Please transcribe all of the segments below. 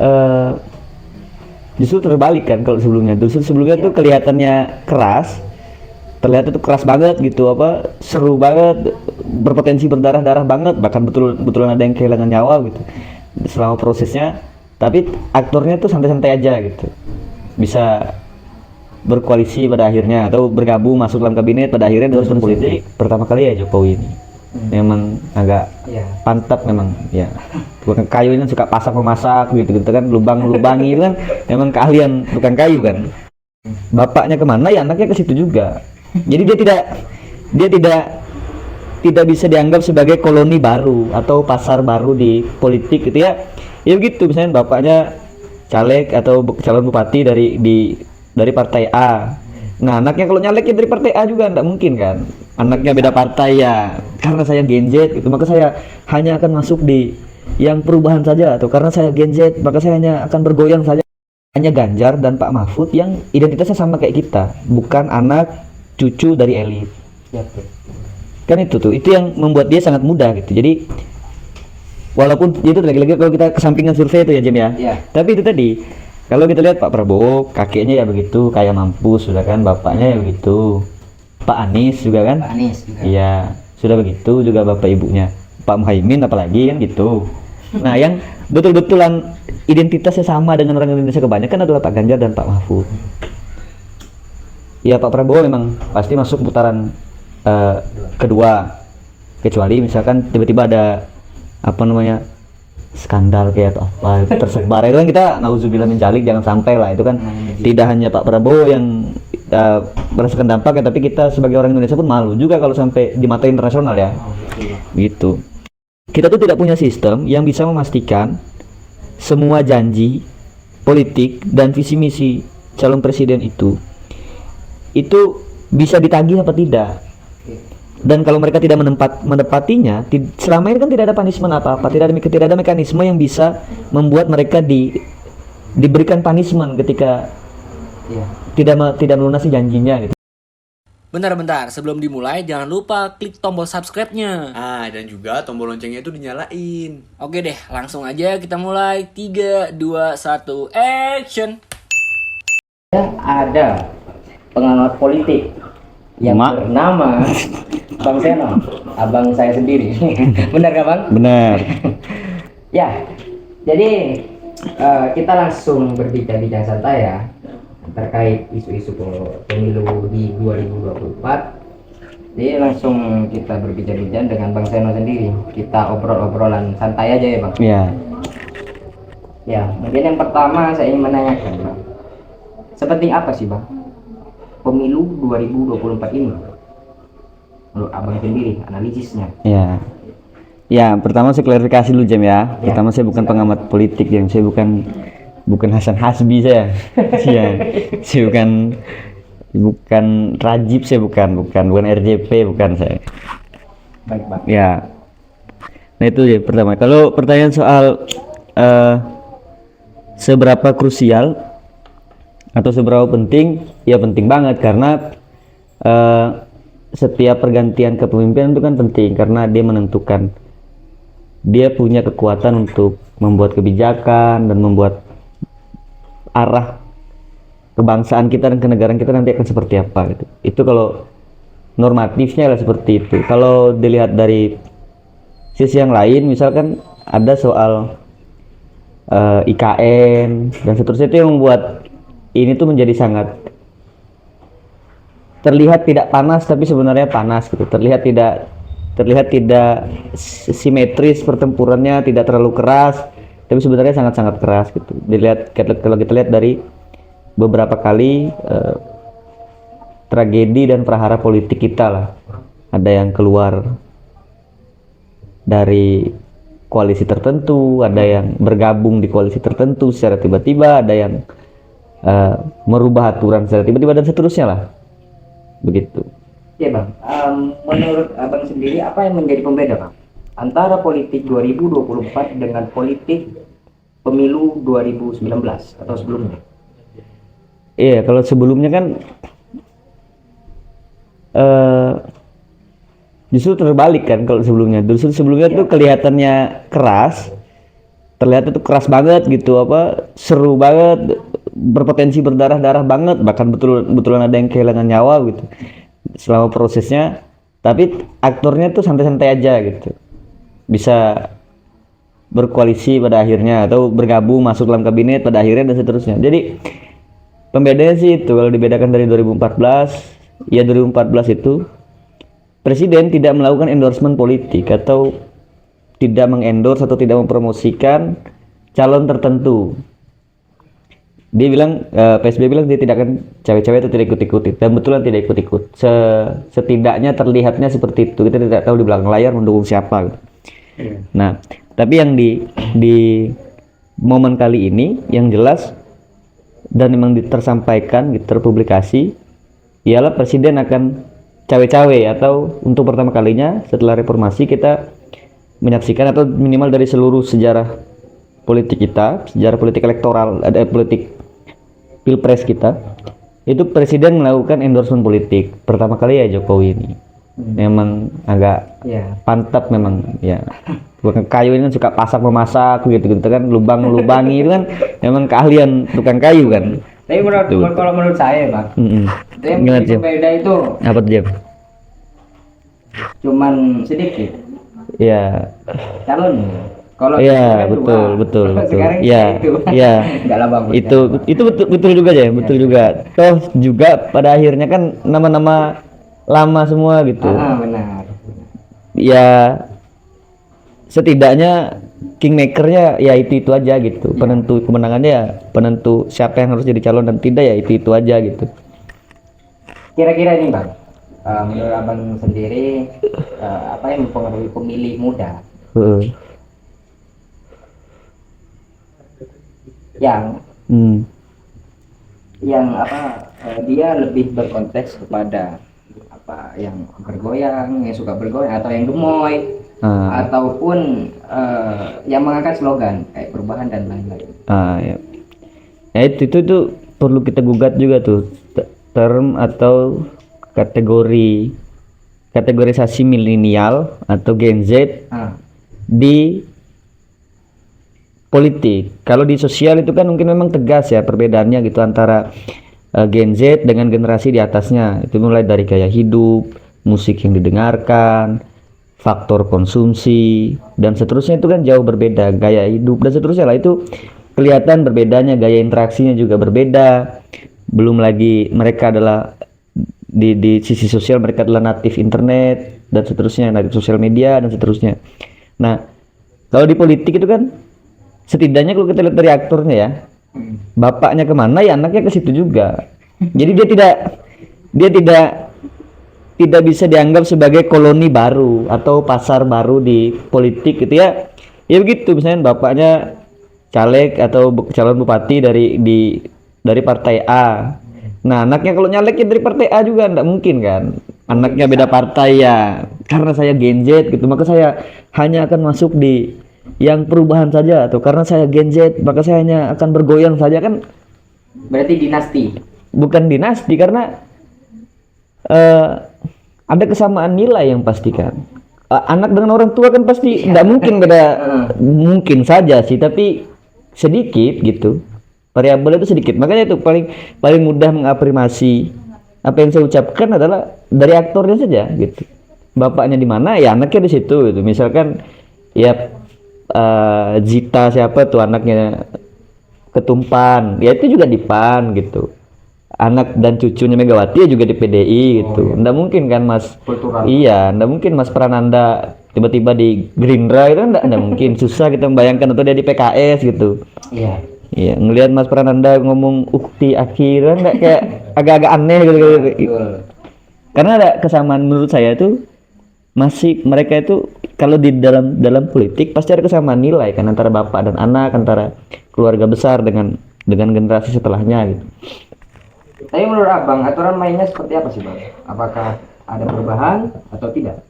eh, justru terbalik kan. Kalau sebelumnya tuh kelihatannya keras, terlihat itu keras banget gitu, apa seru banget, berpotensi berdarah-darah banget, bahkan betul-betul ada yang kehilangan nyawa gitu selama prosesnya. Tapi aktornya tuh santai-santai aja gitu, bisa berkoalisi pada akhirnya atau bergabung masuk dalam kabinet pada akhirnya dalam politik pertama kali ya Jokowi ini. Memang agak pantap memang ya. Tukang kayu ini suka pasak memasak gitu kan, lubang-lubangi itu kan memang keahlian tukang kayu kan. Bapaknya kemana ya anaknya ke situ juga. Jadi dia tidak bisa dianggap sebagai koloni baru atau pasar baru di politik gitu ya. Ya begitu, misalnya bapaknya caleg atau calon bupati dari partai A. Nah, anaknya kalau nyaleknya dari partai A juga enggak mungkin kan. Anaknya beda partai ya. Karena saya Gen Z gitu, maka saya hanya akan masuk di yang perubahan saja, atau karena saya Gen Z, maka saya hanya akan bergoyang saja. Hanya Ganjar dan Pak Mahfud yang identitasnya sama kayak kita, bukan anak cucu dari elit. Kan itu yang membuat dia sangat mudah gitu. Jadi walaupun itu lagi-lagi kalau kita kesampingan survei itu ya Jim ya. Tapi itu tadi kalau kita lihat Pak Prabowo kakeknya ya begitu, kayak mampus sudah kan, bapaknya ya begitu. Pak Anies juga kan? Pak Anies juga. Iya, sudah begitu juga bapak ibunya. Pak Muhaimin apalagi kan gitu. Nah, yang betul-betulan identitasnya sama dengan orang Indonesia kebanyakan adalah Pak Ganjar dan Pak Mahfud. Ya, Pak Prabowo memang pasti masuk putaran kedua, kecuali misalkan tiba-tiba ada apa namanya skandal kayak atau apa tersebar itu kan, kita nauzubillah min dzalik, jangan sampai lah. Itu kan tidak hanya Pak Prabowo yang merasakan dampaknya, tapi kita sebagai orang Indonesia pun malu juga kalau sampai di mata internasional ya. Gitu. Kita tuh tidak punya sistem yang bisa memastikan semua janji politik dan visi misi calon presiden itu bisa ditagih apa tidak. Dan kalau mereka tidak menepatinya, selama ini kan tidak ada punishment apa-apa, tidak ada mekanisme yang bisa membuat mereka diberikan punishment ketika tidak melunasi janjinya gitu. Bentar, sebelum dimulai jangan lupa klik tombol subscribe-nya. Dan juga tombol loncengnya itu dinyalain. Oke deh, langsung aja kita mulai. 3, 2, 1, action. Ada pengamat politik yang bernama Bang Seno, abang saya sendiri. Benar gak Bang? Benar. Ya, jadi kita langsung berbincang-bincang santai ya terkait isu-isu pemilu di 2024. Jadi langsung kita berbincang-bincang dengan Bang Seno sendiri. Kita obrol-obrolan santai aja ya Bang. Iya. Ya, mungkin yang pertama saya ingin menanyakan Bang, seperti apa sih Bang pemilu 2024 ini menurut abang sendiri, analisisnya? Ya, pertama saya klarifikasi dulu Jam ya. Pertama saya bukan pengamat politik, Jam. Saya bukan Hasan Hasbi saya. Saya bukan Rajib, saya bukan RJP, bukan saya. Baik Bang. Ya. Nah itu ya pertama. Kalau pertanyaan soal seberapa krusial atau seberapa penting, ya penting banget, karena setiap pergantian kepemimpinan itu kan penting karena dia menentukan, dia punya kekuatan untuk membuat kebijakan dan membuat arah kebangsaan kita dan kenegaraan kita nanti akan seperti apa gitu. Itu kalau normatifnya lah seperti itu. Kalau dilihat dari sisi yang lain, misalkan ada soal IKN dan seterusnya, itu yang membuat ini tuh menjadi sangat terlihat tidak panas tapi sebenarnya panas gitu. Terlihat tidak simetris pertempurannya, tidak terlalu keras tapi sebenarnya sangat-sangat keras gitu. Kalau kita lihat dari beberapa kali tragedi dan prahara politik kita lah. Ada yang keluar dari koalisi tertentu, ada yang bergabung di koalisi tertentu secara tiba-tiba, ada yang merubah aturan secara tiba-tiba dan seterusnya lah, begitu. Ya Bang, menurut abang sendiri apa yang menjadi pembeda Bang antara politik 2024 dengan politik pemilu 2019 atau sebelumnya? Iya, kalau sebelumnya kan justru terbalik kan. Kalau sebelumnya tuh kelihatannya keras, terlihat itu keras banget gitu, apa seru banget, berpotensi berdarah-darah banget, bahkan betulan ada yang kehilangan nyawa gitu selama prosesnya. Tapi aktornya tuh santai-santai aja gitu, bisa berkoalisi pada akhirnya atau bergabung masuk dalam kabinet pada akhirnya dan seterusnya. Jadi pembedanya sih itu, kalau dibedakan dari 2014, ya 2014 itu presiden tidak melakukan endorsement politik atau tidak mengendorse atau tidak mempromosikan calon tertentu. Dia bilang, PSB bilang dia tidak akan cawe-cawe atau tidak ikut-ikut, dan betulan tidak ikut-ikut. Setidaknya terlihatnya seperti itu. Kita tidak tahu di belakang layar mendukung siapa gitu. Nah, tapi yang di momen kali ini yang jelas dan memang tersampaikan gitu, terpublikasi, ialah presiden akan cawe-cawe, atau untuk pertama kalinya setelah reformasi kita menyaksikan, atau minimal dari seluruh sejarah politik kita, sejarah politik elektoral, ada politik pilpres kita, itu presiden melakukan endorsement politik pertama kali ya Jokowi ini. Memang agak pantap memang ya. Bukan kayu ini kan suka pasak memasak gitu kan, lubang-lubangi itu kan memang keahlian tukang kayu kan. Tapi kalau menurut saya Bang, itu yang berbeda itu apa tuh Jam? Cuman sedikit Ya. calon. Kalau Iya, kan betul. Sekarang Iya, itu. iya. Enggak lah Bang. Itu betul juga ya, betul juga. Toh juga pada akhirnya kan nama-nama lama semua gitu. Benar. Ya setidaknya kingmakernya ya itu aja gitu. Penentu kemenangannya ya, penentu siapa yang harus jadi calon dan tidak ya itu aja gitu. Kira-kira ini Bang, menurut Abang sendiri apa yang mempengaruhi pemilih muda yang dia lebih berkonteks kepada apa yang bergoyang, yang suka bergoyang, atau yang gemoy, ataupun yang mengangkat slogan kayak perubahan dan lain-lain. Ya. Ya itu perlu kita gugat juga tuh term atau kategorisasi milenial atau Gen Z di politik. Kalau di sosial itu kan mungkin memang tegas ya perbedaannya gitu antara Gen Z dengan generasi di atasnya. Itu mulai dari gaya hidup, musik yang didengarkan, faktor konsumsi dan seterusnya, itu kan jauh berbeda, gaya hidup dan seterusnya lah, itu kelihatan berbedanya, gaya interaksinya juga berbeda. Belum lagi mereka adalah di sisi sosial mereka adalah native internet dan seterusnya, native sosial media dan seterusnya. Nah, kalau di politik itu kan setidaknya kalau kita lihat dari aktornya ya, bapaknya kemana ya anaknya ke situ juga. Jadi dia tidak bisa dianggap sebagai koloni baru atau pasar baru di politik gitu ya. Ya begitu, misalnya bapaknya caleg atau calon bupati dari partai A. Nah, anaknya kalau nyaleknya dari partai A juga enggak mungkin kan. Anaknya beda partai ya. Karena saya Gen Z gitu, maka saya hanya akan masuk di yang perubahan saja, atau karena saya Gen Z maka saya hanya akan bergoyang saja kan. Berarti dinasti. Bukan dinasti, karena ada kesamaan nilai yang pastikan. Anak dengan orang tua kan pasti tidak mungkin beda, mungkin saja sih tapi sedikit gitu, variabel itu sedikit. Makanya itu paling mudah mengafirmasi apa yang saya ucapkan adalah dari aktornya saja gitu. Bapaknya di mana ya anaknya di situ gitu. Misalkan ya Zita siapa tuh anaknya Ketumpan, ya itu juga di PAN gitu. Anak dan cucunya Megawati ya juga di PDI gitu. Nggak mungkin kan Mas. Kultural. Iya, nggak mungkin Mas Prananda tiba-tiba di Gerindra itu kan nggak mungkin. Susah kita membayangkan, atau dia di PKS gitu. Iya. Iya, ngelihat Mas Prananda ngomong ukti akhir kan nggak kayak agak-agak aneh gitu. Betul. Karena ada kesamaan menurut saya tuh, masih mereka itu kalau di dalam politik pasti ada kesamaan nilai kan, antara bapak dan anak, antara keluarga besar dengan generasi setelahnya gitu. Tapi menurut Abang, aturan mainnya seperti apa sih Bang? Apakah ada perubahan atau tidak?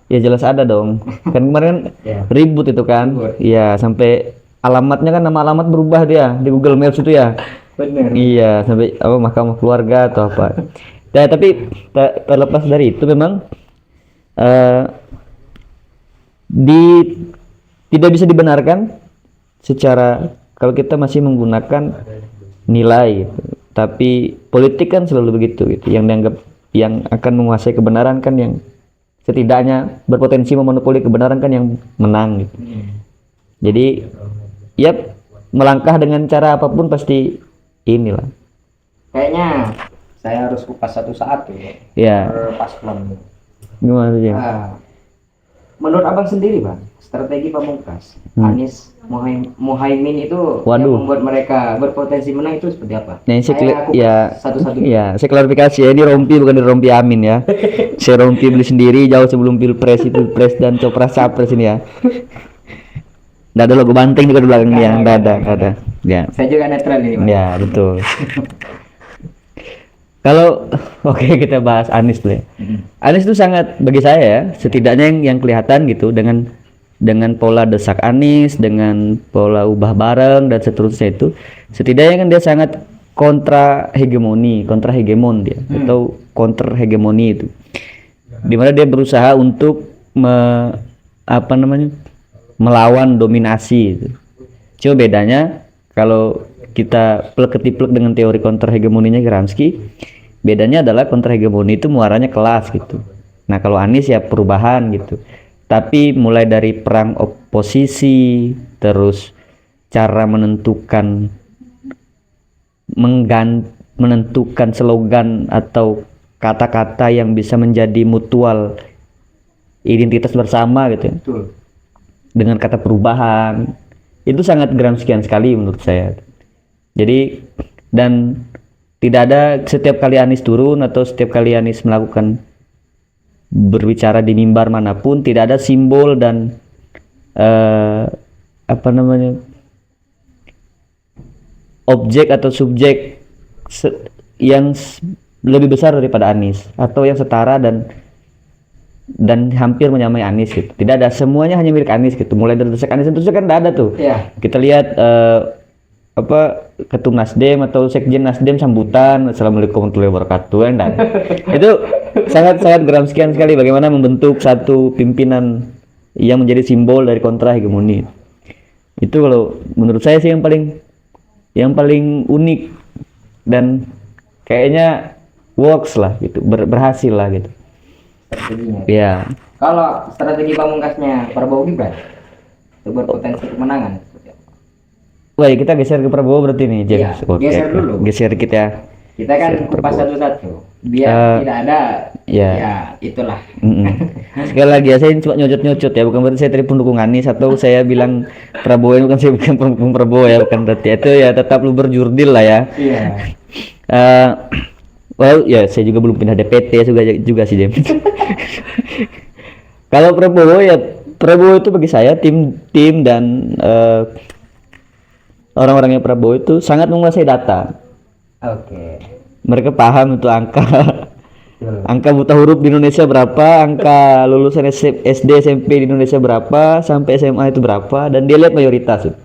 Ya jelas ada dong. Kan kemarin ribut itu kan. Iya, sampai alamatnya kan, nama alamat berubah dia di Google Maps itu ya. Benar. Iya, sampai apa mahkamah keluarga atau apa. Ya, tapi terlepas dari itu memang tidak bisa dibenarkan secara kalau kita masih menggunakan nilai gitu. Tapi politik kan selalu begitu gitu. Yang dianggap yang akan menguasai kebenaran kan yang setidaknya berpotensi memonopoli kebenaran kan yang menang gitu. Jadi ya melangkah dengan cara apapun pasti inilah. Kayaknya saya harus kupas satu saat tuh Ya, per paslon. gimana aja? Menurut abang sendiri bang, strategi pamungkas Anies Muhaimin itu Waduh. yang membuat mereka berpotensi menang itu seperti apa? Nah, Saya kupas ya, satu-satu. ya, saya klarifikasi ya, ini rompi bukan dari rompi Amin ya. Saya rompi beli sendiri jauh sebelum pilpres dan capres ini ya. Nggak ada logo banteng juga di belakang dia, nggak ada. Ya, Saya juga netral ini bang. ya betul. Kalau oke kita bahas Anies dulu ya. Anies itu sangat bagi saya ya, setidaknya yang kelihatan gitu dengan pola desak Anies, dengan pola ubah bareng dan seterusnya itu, setidaknya kan dia sangat kontra hegemon dia atau counter hegemoni itu. Dimana dia berusaha untuk melawan dominasi itu. Cuma bedanya kalau kita plek-ketiplek dengan teori counter hegemoninya Gramsci, bedanya adalah counter hegemoni itu muaranya kelas gitu. Nah kalau Anies ya perubahan gitu. Tapi mulai dari perang oposisi, terus cara menentukan slogan atau kata-kata yang bisa menjadi mutual identitas bersama gitu ya. Betul. Dengan kata perubahan itu sangat Gramscian sekali menurut saya. Jadi dan tidak ada setiap kali Anies turun atau setiap kali Anies melakukan berbicara di mimbar manapun tidak ada simbol dan objek atau subjek yang lebih besar daripada Anies atau yang setara dan hampir menyamai Anies gitu. Tidak ada, semuanya hanya milik Anies gitu. Mulai dari desak Anies itu kan tidak ada tuh. Iya. Kita lihat ketum Nasdem atau sekjen Nasdem sambutan assalamualaikum warahmatullahi wabarakatuh enggak. Itu sangat Gramscian sekali bagaimana membentuk satu pimpinan yang menjadi simbol dari kontra hegemoni. Itu kalau menurut saya sih yang paling unik dan kayaknya works lah gitu, berhasil lah gitu. Strateginya. Ya. Kalau strategi pamungkasnya Prabowo Gibran itu berpotensi kemenangan. Wah, kita geser ke Prabowo berarti nih, Iya, James. Oke, geser dulu. Geser dikit ya. Kita kan Geser kupas Prabowo. satu-satu biar tidak ada ya. ya itulah. Sekali lagi ya, saya cuma nyocot ya, bukan berarti saya tadi pendukung Anies atau saya bilang Prabowo ini bukan, saya bukan pendukung Prabowo ya, bukan berarti itu ya, tetap lu berjurdil lah ya. Iya. Well ya, saya juga belum pindah DPT juga sih James. Kalau Prabowo itu bagi saya tim dan orang-orangnya Prabowo itu sangat menguasai data. Oke. Mereka paham itu angka buta huruf di Indonesia berapa, angka lulusan SD SMP di Indonesia berapa, sampai SMA itu berapa, dan dia lihat mayoritas itu.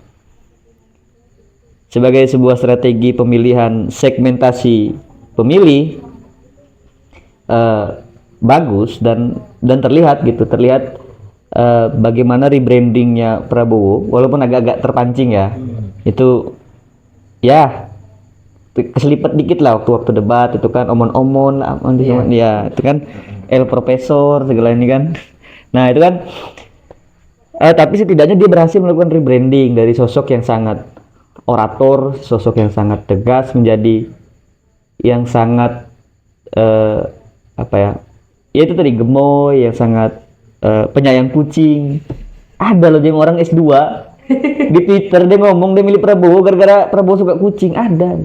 Sebagai sebuah strategi pemilihan segmentasi pemilih bagus dan terlihat bagaimana rebrandingnya Prabowo walaupun agak-agak terpancing ya. Itu ya keselipet dikit lah waktu debat itu kan omon-omon ya itu kan El Profesor segala ini kan. Nah itu kan tapi setidaknya dia berhasil melakukan rebranding dari sosok yang sangat orator, sosok yang sangat tegas menjadi yang sangat ya itu tadi gemoy, yang sangat penyayang kucing. Ada loh dia orang S2 di Twitter dia ngomong dia milih Prabowo gara-gara Prabowo suka kucing. Ada.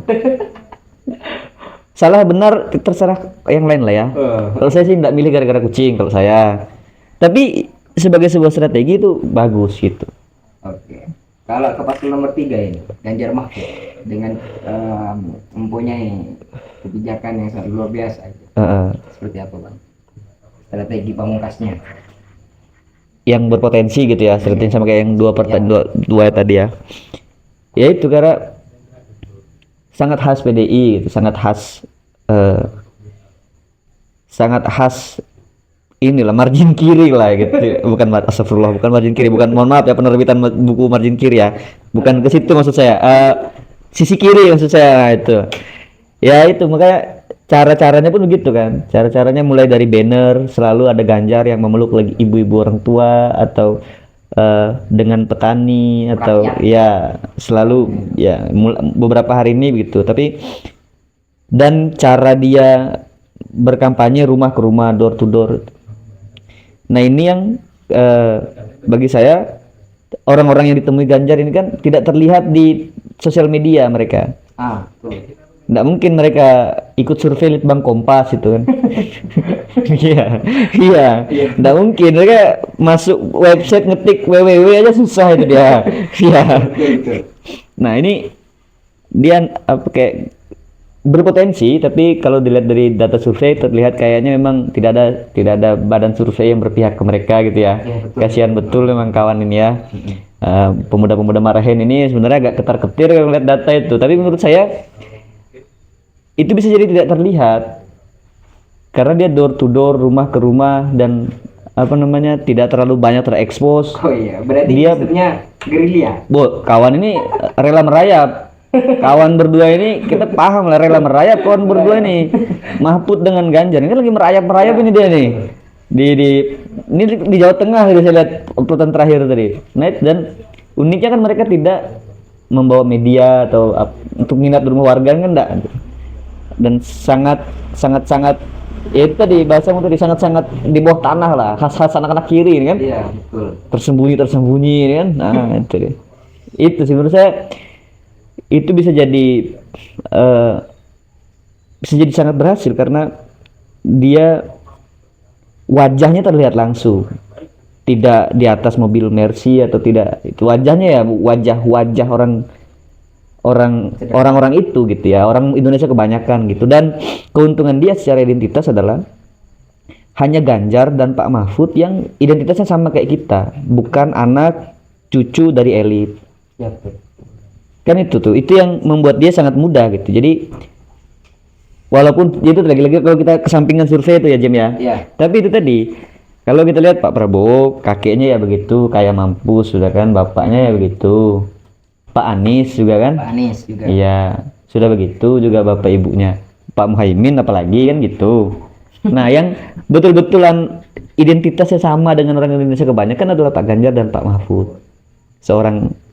Salah benar terserah yang lain lah ya. Kalau saya sih nggak milih gara-gara kucing kalau saya. Tapi sebagai sebuah strategi itu bagus gitu. Oke. Kalau ke paslon nomor 3 ini Ganjar Mahfud dengan mempunyai kebijakan yang sangat luar biasa. Seperti apa bang? Strategi pamungkasnya? Yang berpotensi gitu ya, strategi sama kayak yang dua tadi ya. Ya itu karena sangat khas PDI gitu, sangat khas inilah margin kiri lah gitu. Astagfirullah, bukan margin kiri, bukan, mohon maaf ya penerbitan buku margin kiri ya. Bukan ke situ maksud saya. Sisi kiri maksud saya itu. Ya itu makanya cara-caranya pun begitu kan. Cara-caranya mulai dari banner selalu ada Ganjar yang memeluk lagi ibu-ibu orang tua atau dengan petani atau Rakyat. ya selalu ya beberapa hari ini begitu. Tapi dan cara dia berkampanye rumah ke rumah, door to door. Nah ini yang bagi saya orang-orang yang ditemui Ganjar ini kan tidak terlihat di sosial media mereka. Betul. Nggak mungkin mereka ikut survei Litbang Kompas itu kan. Iya, iya, nggak mungkin mereka masuk website ngetik www aja susah itu dia. Iya. Nah ini dia kayak berpotensi, tapi kalau dilihat dari data survei terlihat kayaknya memang tidak ada badan survei yang berpihak ke mereka gitu ya. Iya, betul. Kasihan betul memang kawan ini ya. Pemuda-pemuda Marahin ini sebenarnya agak ketar-ketir kalau lihat data itu, tapi menurut saya itu bisa jadi tidak terlihat karena dia door to door, rumah ke rumah, dan tidak terlalu banyak terekspos. Oh iya, berarti Dia- maksudnya gerilya. Kawan ini rela merayap. Kawan berdua ini kita paham lah rela merayap kawan berdua ini. Mahfud dengan Ganjar ini kan lagi merayap ini dia nih. Ini di Jawa Tengah gitu saya lihat uploadan terakhir tadi. Nah, dan uniknya kan mereka tidak membawa media atau untuk minat di rumah warga kan enggak. Dan sangat ya itu tadi bahasa tadi sangat di bawah tanah lah, khas anak-anak kiri ini kan. Iya, betul. Tersembunyi ini kan. Nah, itu dia. Itu sih menurut saya itu bisa jadi sangat berhasil karena dia wajahnya terlihat langsung, tidak di atas mobil Mercy atau tidak, itu wajahnya ya wajah orang-orang itu gitu ya, orang Indonesia kebanyakan gitu. Dan keuntungan dia secara identitas adalah hanya Ganjar dan Pak Mahfud yang identitasnya sama kayak kita, bukan anak cucu dari elit. Ya, betul. Kan itu yang membuat dia sangat mudah gitu. Jadi walaupun itu lagi-lagi kalau kita kesampingan survei itu ya Jem ya. Iya. Tapi itu tadi kalau kita lihat Pak Prabowo kakeknya ya begitu, kaya mampus sudah kan, bapaknya ya begitu. Pak Anies juga kan? Pak Anies juga. Iya, sudah begitu juga bapak ibunya. Pak Muhaimin apalagi kan gitu. Nah, yang betul-betulan identitasnya sama dengan orang Indonesia kebanyakan adalah Pak Ganjar dan Pak Mahfud.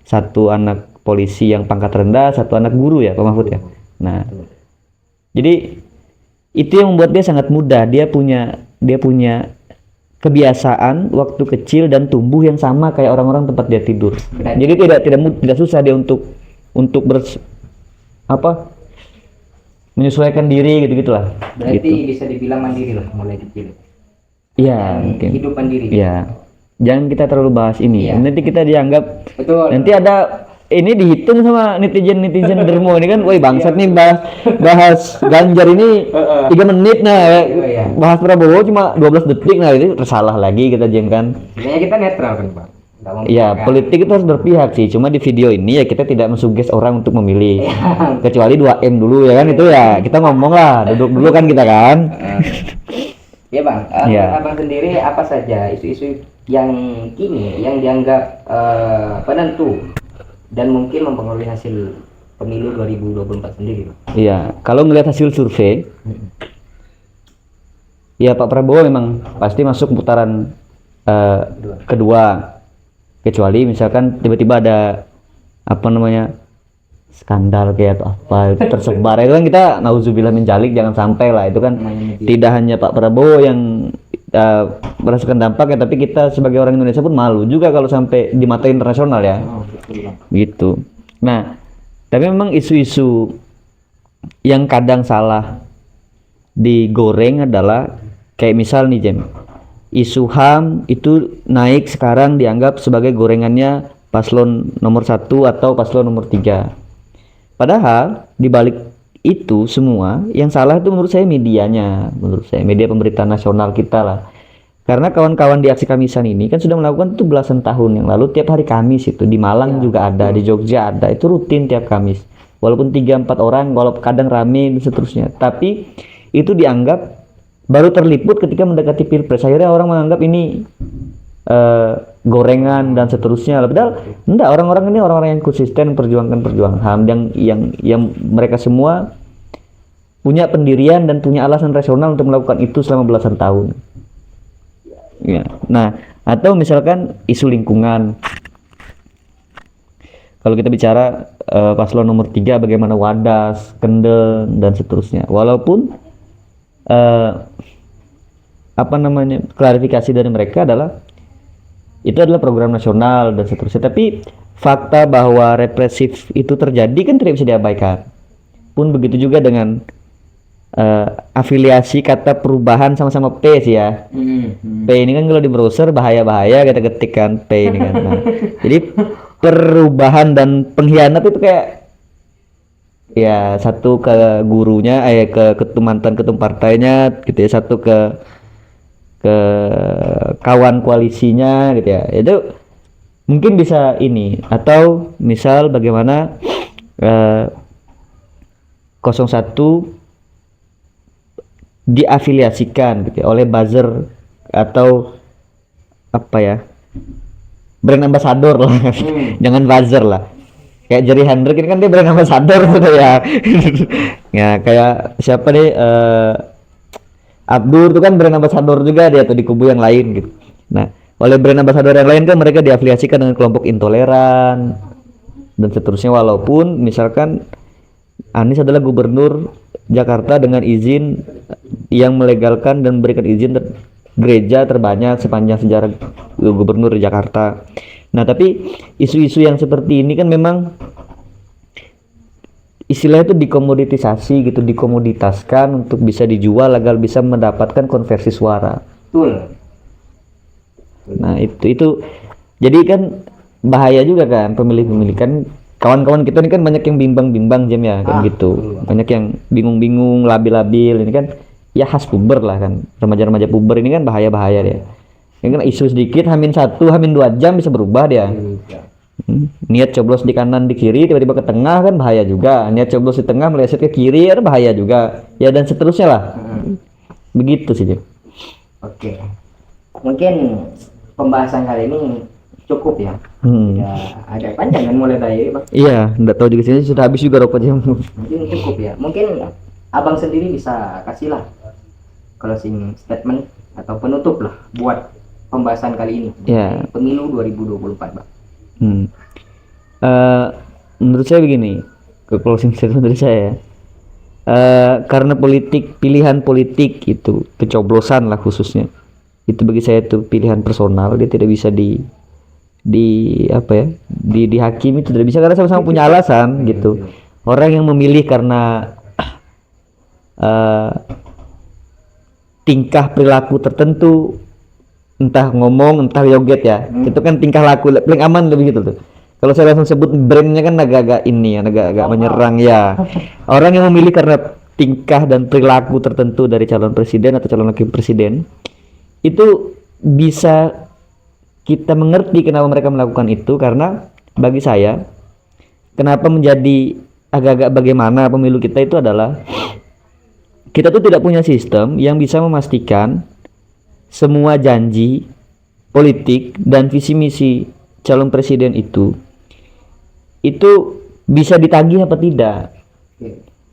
Satu anak polisi yang pangkat rendah, satu anak guru ya Pak Mahfud ya. Nah, jadi itu yang membuat dia sangat mudah. Dia punya kebiasaan waktu kecil dan tumbuh yang sama kayak orang-orang tempat dia tidur. Berarti- Jadi tidak susah dia untuk menyesuaikan diri gitu-gitulah. Berarti Gitu. bisa dibilang mandiri lah mulai kecil. Iya, Dan mungkin. hidup mandiri. Iya. Jangan kita terlalu bahas ini. Iya. Nanti kita dianggap Betul. nanti ada ini dihitung sama netizen Dermo ini kan, woi bangsat nih bahas Ganjar ini 3 menit nah, Iya. bahas Prabowo cuma 12 detik nah, itu tersalah lagi kita Jem kan. Sebenarnya kita netral kan, Pak. Nggak mau Iya, memihakkan. politik itu harus berpihak sih. Cuma di video ini ya kita tidak mensuggest orang untuk memilih. Kecuali 2M dulu ya kan, itu ya kita ngomong lah, duduk dulu kan kita kan. Iya Bang, Iya. Abang sendiri apa saja isu-isu yang kini yang dianggap penentu dan mungkin mempengaruhi hasil pemilu 2024 sendiri, Bang? Iya, kalau ngelihat hasil survei, ya Pak Prabowo memang pasti masuk putaran kedua. Kecuali misalkan tiba-tiba ada skandal kayak atau apa itu tersebar, itu kan kita nauzubillah min dzalik, jangan sampai lah. Itu kan tidak hanya Pak Prabowo yang merasakan dampaknya, tapi kita sebagai orang Indonesia pun malu juga kalau sampai di mata internasional ya. Gitu. Nah, tapi memang isu-isu yang kadang salah digoreng adalah kayak misal nih Jem, isu HAM itu naik sekarang dianggap sebagai gorengannya paslon nomor 1 atau paslon nomor 3. Padahal di balik itu semua yang salah itu menurut saya medianya, menurut saya media pemberitaan nasional kita lah. Karena kawan-kawan di aksi Kamisan ini kan sudah melakukan itu belasan tahun yang lalu, tiap hari Kamis itu di Malang juga ada, di Jogja ada, itu rutin tiap Kamis. Walaupun 3-4 orang, walaupun kadang rame dan seterusnya, tapi itu dianggap baru terliput ketika mendekati pilpres. Akhirnya orang menganggap ini gorengan dan seterusnya. Padahal enggak, orang-orang ini orang-orang yang konsisten perjuangkan perjuangan HAM, yang mereka semua punya pendirian dan punya alasan rasional untuk melakukan itu selama belasan tahun. Ya. Nah, atau misalkan isu lingkungan. Kalau kita bicara paslon nomor 3 bagaimana Wadas, Kendeng dan seterusnya. Walaupun klarifikasi dari mereka adalah itu adalah program nasional dan seterusnya, tapi fakta bahwa represif itu terjadi kan tidak bisa diabaikan. Pun begitu juga dengan afiliasi kata perubahan sama-sama P sih ya. P ini kan kalau di browser bahaya-bahaya kita ketikkan P ini kan. Nah, jadi perubahan dan pengkhianat itu kayak ya satu ke gurunya, ke mantan ketum partainya gitu ya, satu ke kawan koalisinya gitu ya. Itu mungkin bisa ini, atau misal bagaimana 01 diafiliasikan gitu ya, oleh buzzer atau apa ya, brand ambassador lah. Jangan buzzer lah, kayak Jerry Hendrick ini kan dia brand ambassador gitu ya. Ya kayak siapa nih, Abdur itu kan brand ambassador juga dia tuh di kubu yang lain gitu. Nah, oleh brand ambassador yang lain kan mereka diafiliasikan dengan kelompok intoleran dan seterusnya. Walaupun misalkan Anies adalah gubernur Jakarta dengan izin yang melegalkan dan memberikan izin gereja terbanyak sepanjang sejarah gubernur di Jakarta. Nah, tapi isu-isu yang seperti ini kan memang istilahnya itu dikomoditisasi gitu, dikomoditaskan untuk bisa dijual agar bisa mendapatkan konversi suara. Betul. Nah, itu jadi kan bahaya juga kan pemilih-pemilih kan. Kawan-kawan kita ini kan banyak yang bimbang-bimbang Jam ya kan gitu. Banyak yang bingung-bingung, labil-labil, ini kan ya khas puber lah kan. Remaja-remaja puber ini kan bahaya-bahaya dia. Ini kan isu sedikit H-1, H-2 jam bisa berubah dia. Niat coblos di kanan di kiri tiba-tiba ke tengah kan bahaya juga. Niat coblos di tengah meleset ke kiri kan bahaya juga. Ya dan seterusnya lah. Begitu sih Jam. Oke. Mungkin pembahasan kali ini cukup ya. Ya agak panjang kan mulai tadi, Bang. Iya, enggak tahu juga sih sudah habis juga rokok Jam. Mungkin cukup ya. Mungkin Abang sendiri bisa kasihlah closing statement atau penutup lah buat pembahasan kali ini. Ya. Pemilu 2024, Bang. Menurut saya begini, ke closing statement dari saya, karena pilihan politik itu pencoblosan lah khususnya, itu bagi saya itu pilihan personal, dia tidak bisa dihakimi, itu tidak bisa karena sama-sama punya alasan gitu. Orang yang memilih karena tingkah perilaku tertentu, entah ngomong entah joget ya, itu kan tingkah laku paling aman lebih gitu tuh. Kalau saya langsung sebut brandnya kan agak-agak ini ya, agak-agak menyerang ya. Orang yang memilih karena tingkah dan perilaku tertentu dari calon presiden atau calon wakil presiden, itu bisa kita mengerti kenapa mereka melakukan itu, karena bagi saya kenapa menjadi agak-agak bagaimana pemilu kita itu adalah kita tuh tidak punya sistem yang bisa memastikan semua janji politik dan visi misi calon presiden itu bisa ditagih apa tidak.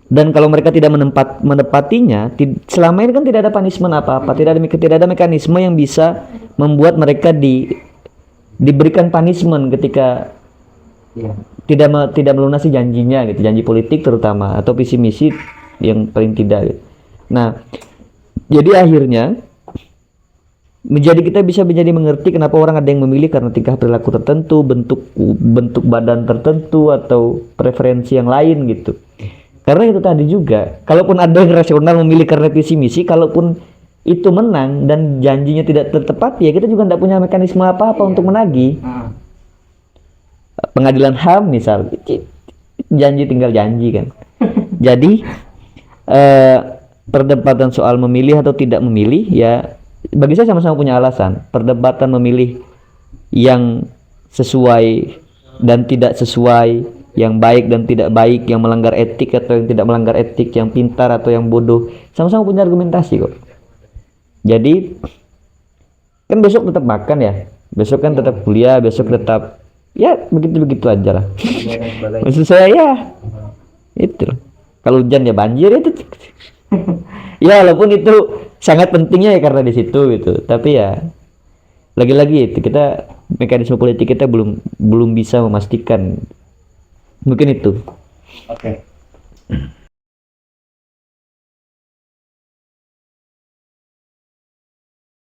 Dan kalau mereka tidak menepatinya, selama ini kan tidak ada punishment apa-apa, tidak ada mekanisme yang bisa membuat mereka diberikan punishment ketika tidak melunasi janjinya gitu, janji politik terutama atau visi misi yang paling tidak gitu. Nah, jadi akhirnya kita bisa menjadi mengerti kenapa orang ada yang memilih karena tingkah perilaku tertentu, bentuk badan tertentu atau preferensi yang lain gitu. Karena itu tadi juga, kalaupun ada yang rasional memilih karena visi misi, kalaupun itu menang dan janjinya tidak tertepati, ya kita juga tidak punya mekanisme apa-apa untuk menagih. Pengadilan HAM misal, janji tinggal janji kan. Jadi perdebatan soal memilih atau tidak memilih ya bagi saya sama-sama punya alasan. Perdebatan memilih yang sesuai dan tidak sesuai, yang baik dan tidak baik, yang melanggar etik atau yang tidak melanggar etik, yang pintar atau yang bodoh, sama-sama punya argumentasi kok. Jadi kan besok tetap makan ya, besok kan tetap kuliah, besok tetap ya begitu-begitu aja lah. dan sebagainya. Maksud saya ya itu loh. Kalau hujan ya banjir itu. Ya walaupun itu sangat pentingnya ya karena di situ gitu. Tapi ya lagi-lagi itu kita mekanisme politik kita belum bisa memastikan. Mungkin itu. Oke.